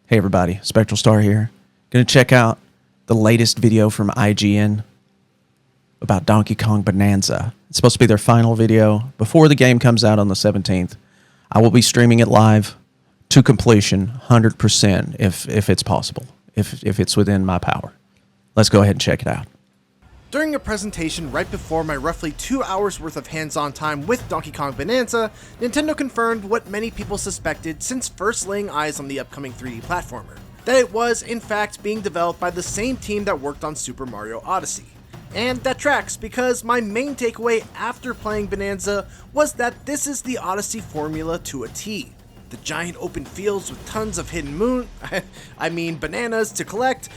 Hey everybody, SpectralStar here. Gonna check out the latest video from IGN about Donkey Kong Bananza. It's supposed to be their final video before the game comes out on the 17th. I will be streaming it live to completion, 100% if it's possible, if it's within my power. Let's go ahead and check it out. During a presentation right before my roughly 2 hours worth of hands-on time with Donkey Kong Bananza, Nintendo confirmed what many people suspected since first laying eyes on the upcoming 3D platformer. That it was, in fact, being developed by the same team that worked on Super Mario Odyssey. And that tracks because my main takeaway after playing Bananza was that this is the Odyssey formula to a T. The giant open fields with tons of hidden bananas to collect.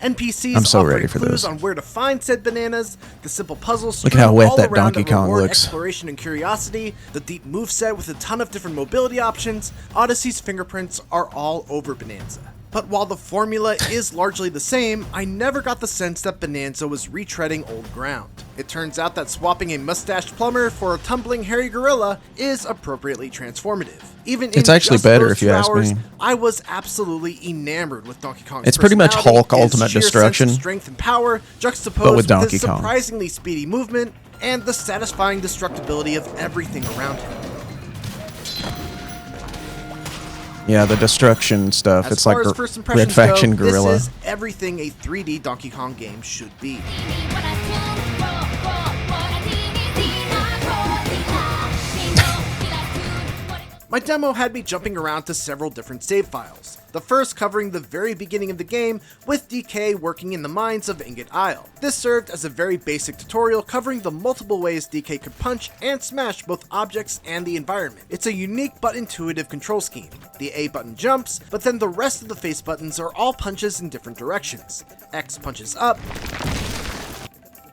NPCs I'm so offering ready for clues this. on where to find said bananas, the simple puzzles Look at how wet that around Donkey Kong reward looks. Exploration and curiosity, the deep moveset with a ton of different mobility options. Odyssey's fingerprints are all over Bananza. But while the formula is largely the same, I never got the sense that Bananza was retreading old ground. It turns out that swapping a mustached plumber for a tumbling hairy gorilla is appropriately transformative. Even It's in actually just better those if you 2 ask hours, me. I was absolutely enamored with Donkey Kong's It's pretty much personality, Hulk his Ultimate sheer Destruction, sense of strength and power, juxtaposed but with with Donkey his Kong. surprisingly speedy movement and the satisfying destructibility of everything around him. Yeah, the destruction stuff. As It's far like as first impressions Red Faction go, Gorilla. this is everything a 3D Donkey Kong game should be. My demo had me jumping around to several different save files. The first covering the very beginning of the game with DK working in the mines of Ingot Isle. This served as a very basic tutorial covering the multiple ways DK could punch and smash both objects and the environment. It's a unique but intuitive control scheme. The A button jumps, but then the rest of the face buttons are all punches in different directions. X punches up,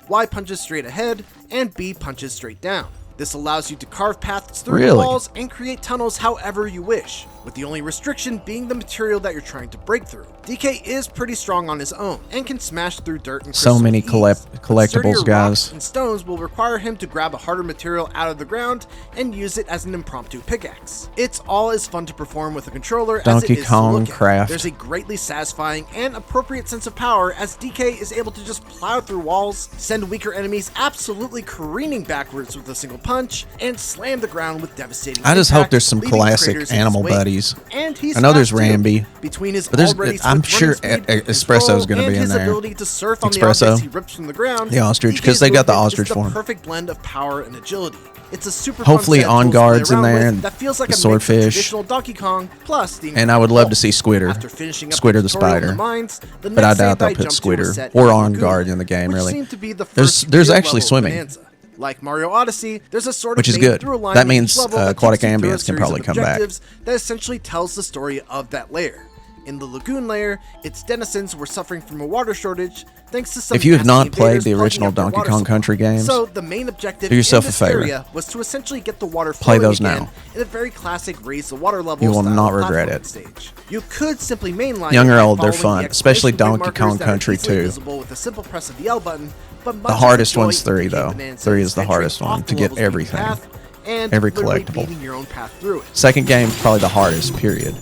Y punches straight ahead, and B punches straight down. This allows you to carve paths through the walls and create tunnels however you wish, with the only restriction being the material that you're trying to break through. DK is pretty strong on his own, and can smash through dirt and crystal So many with ease, but sturdier collectibles, guys. rocks and stones will require him to grab a harder material out of the ground and use it as an impromptu pickaxe. It's all as fun to perform with a controller Donkey as it is Kong to look at. craft. There's a greatly satisfying and appropriate sense of power as DK is able to just plow through walls, send weaker enemies absolutely careening backwards with a single punch, and slam the ground with devastating I just hope impact, there's some leaving classic craters in his animal wake. buddies. And he's I know there's fast, too. Rambi, Between his but there's- already I'm swift sure running speed, Espresso's control, gonna be and in his there. ability to surf on the Espresso. objects he rips from the ground. The ostrich, 'cause DK's they got the movement ostrich is the form. perfect blend of power and agility. It's a super Hopefully fun set On tools to play Guard's in around there with and that feels like the a mix of swordfish. traditional Donkey Kong plus the And I would love to see Squitter. After finishing up Squitter the tutorial in spider. mines, the But I next doubt save they'll I put jumped to was Squitter set or in On Lagoon, Guard in the game, which really. seemed to be the There's first real actually level of swimming. Bananza. Like Mario Odyssey, there's a sort Which of is main good. through line That in means, each level that aquatic takes you through a ambience can series probably of come back. objectives that essentially tells the story of that layer. In the Lagoon layer, its denizens were suffering from a water shortage thanks to some If you have nasty not played invaders the plugging original up their Donkey water Kong supply. Country games, So the main objective do yourself in this a favor. area was to essentially get the water Play flowing those again now. in a very classic raise the water level You will style not regret platforming it. Stage. You could simply mainline Young it or by old, they're following fun, the especially exclamation Donkey point Kong markers that are Country easily 2. visible with a simple press of the L button, but much The of hardest joy one's 3 in though. Bananza 3 is the venturing hardest one off to the get level's beaten everything. path and Every literally collectible. beating your own path through it. Second game's probably the hardest, period.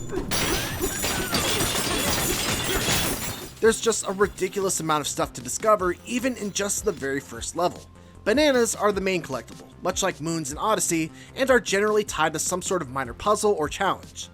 There's just a ridiculous amount of stuff to discover even in just the very first level. Bananas are the main collectible, much like moons in Odyssey, and are generally tied to some sort of minor puzzle or challenge.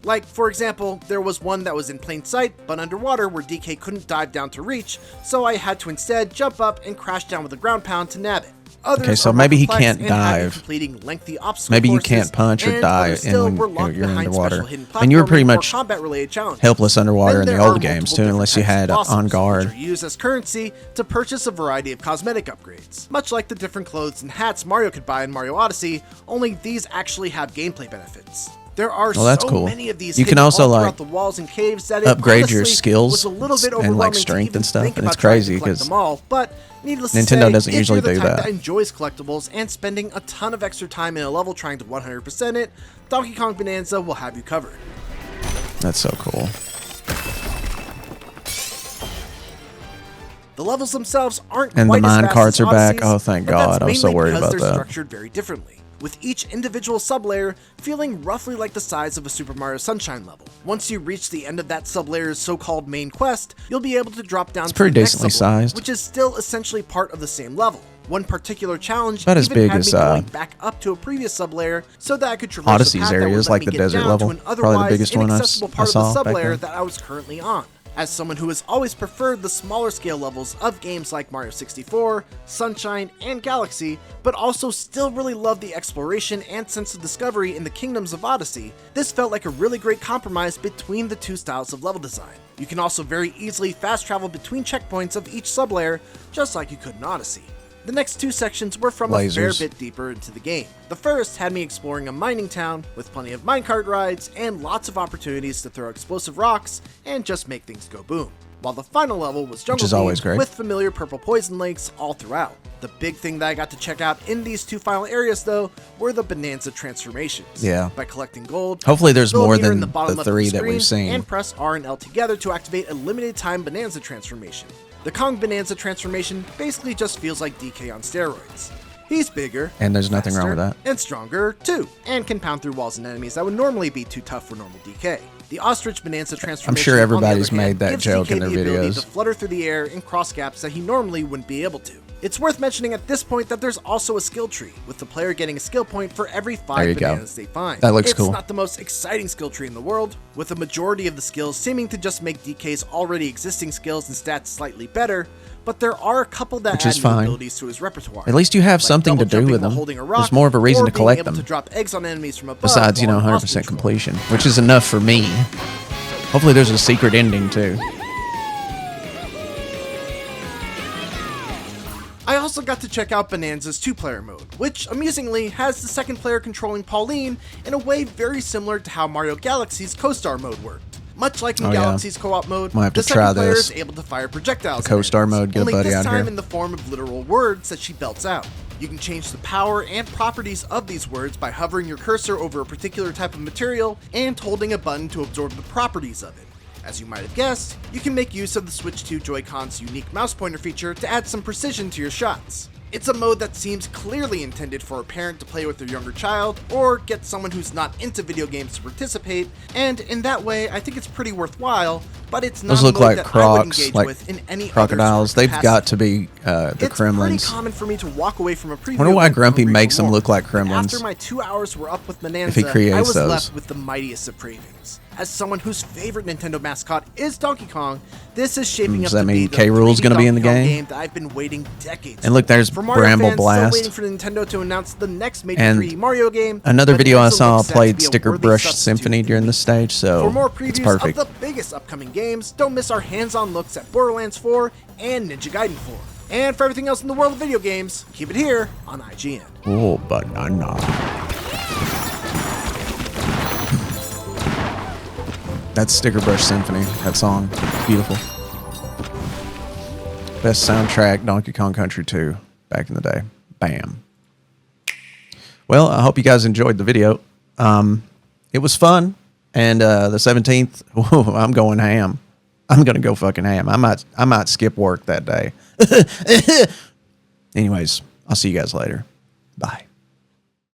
Like, for example, there was one that was in plain sight, but underwater where DK couldn't dive down to reach, so I had to instead jump up and crash down with a ground pound to nab it. Others Okay, so are more maybe he complex can't and have you dive. completing lengthy obstacle Maybe you courses, can't punch or and die others still when were locked you're behind underwater. special hidden And you were pretty platforming or much combat-related challenges. helpless underwater in Then the there old are games multiple too, different unless you types of had blossoms, On Guard. which are used as currency to purchase a variety of cosmetic upgrades. Much like the different clothes and hats Mario could buy in Mario Odyssey, only these actually have gameplay benefits. There are that's so cool. many of these You can hidden also, all like, throughout the walls and caves that it upgrade your honestly skills was a little bit and, like, overwhelming strength to even and stuff, think and it's about trying to crazy collect 'cause them all, but needless to Nintendo say, doesn't if usually you're the do type that. enjoys collectibles and spending a ton of extra time in a level trying to 100% it, Donkey Kong Bananza will have you covered. That's so cool. The levels themselves aren't And the quite as mine fast carts as are back. Odyssey's, Oh, thank but that's God. I was so mainly worried because about they're that. structured very differently. with each individual sublayer feeling roughly like the size of a Super Mario Sunshine level. Once you reach the end of that sublayer's so-called main quest, you'll be able to drop down to pretty the next decently sublayer, sized. which is still essentially part of the same level. One particular challenge About as even big had as, me going back up to a previous sublayer so that I could traverse Odyssey's a path that areas, would let like me the get desert down level. to an Probably the otherwise biggest one I inaccessible part saw of the back sublayer then. that I was currently on. As someone who has always preferred the smaller scale levels of games like Mario 64, Sunshine, and Galaxy, but also still really loved the exploration and sense of discovery in the Kingdoms of Odyssey, this felt like a really great compromise between the two styles of level design. You can also very easily fast travel between checkpoints of each sublayer, just like you could in Odyssey. The next two sections were from a fair bit deeper into the game. The first had me exploring a mining town with plenty of minecart rides and lots of opportunities to throw explosive rocks and just make things go boom. While the final level was jungle themed with familiar purple poison lakes all throughout. The big thing that I got to check out in these two final areas though were the Bananza transformations. Yeah. By collecting gold, hopefully there's more than the the 3 that we've seen. And press R and L together to activate a limited time Bananza transformation. The Kong Bananza transformation basically just feels like DK on steroids. He's bigger, and there's nothing wrong with that, and stronger too, and can pound through walls and enemies that would normally be too tough for normal DK. The Ostrich Bananza transformation, I'm sure everybody's on the other made that hand, joke gives in their DK the ability videos. to flutter through the air and cross gaps that he normally wouldn't be able to. It's worth mentioning at this point that there's also a skill tree, with the player getting a skill point for every 5 bananas they find. That looks cool. It's not the most exciting skill tree in the world, with the majority of the skills seeming to just make DK's already existing skills and stats slightly better, but there are a couple that add new abilities to his repertoire. At least you have like something to do with them. There's more of a reason to collect them. To drop eggs on enemies from above besides, 100% completion, which is enough for me. Hopefully there's a secret ending too. I also got to check out Bananza's 2-player mode, which amusingly has the second player controlling Pauline in a way very similar to how Mario Galaxy's Co-Star mode worked. Much like in Galaxy's co-op mode, the second player is able to fire projectiles. The Co-Star mode, get a buddy out here. Only this time in the form of literal words that she belts out. You can change the power and properties of these words by hovering your cursor over a particular type of material and holding a button to absorb the properties of it. As you might have guessed, you can make use of the Switch 2 Joy-Con's unique mouse pointer feature to add some precision to your shots. It's a mode that seems clearly intended for a parent to play with their younger child, or get someone who's not into video games to participate, and in that way I think it's pretty worthwhile, but it's not those look a mode like that crocs, I would engage like with in any crocodiles. other sort of They've got to be the it's Kremlins. Pretty common for me to walk away from a preview. Wonder why with Grumpy no makes them reward. look like And Kremlins. after my 2 hours were up with Bananza, If he creates I was those. left with the mightiest of cravings. As someone whose favorite Nintendo mascot is Donkey Kong, this is shaping up to be the K. Rool's 3D gonna be in the Donkey Kong game? that I've been waiting decades And look, there's for. Mario Bramble fans Blast. Still waiting for Nintendo to announce the next major And 3D Mario game. Another video I Bananza saw looks set to played be a Sticker worthy Brush substitute Symphony during the stage, so For more it's previews perfect. of the biggest upcoming games, don't miss our hands-on looks at Borderlands 4 and Ninja Gaiden 4. And for everything else in the world of video games, keep it here on IGN. Oh, banana. That's Sticker Brush Symphony, that song. Beautiful. Best soundtrack, Donkey Kong Country 2, back in the day. Bam. Well, I hope you guys enjoyed the video. It was fun, and the 17th, I'm going ham. I'm gonna go fucking ham. I might skip work that day. Anyways, I'll see you guys later. Bye.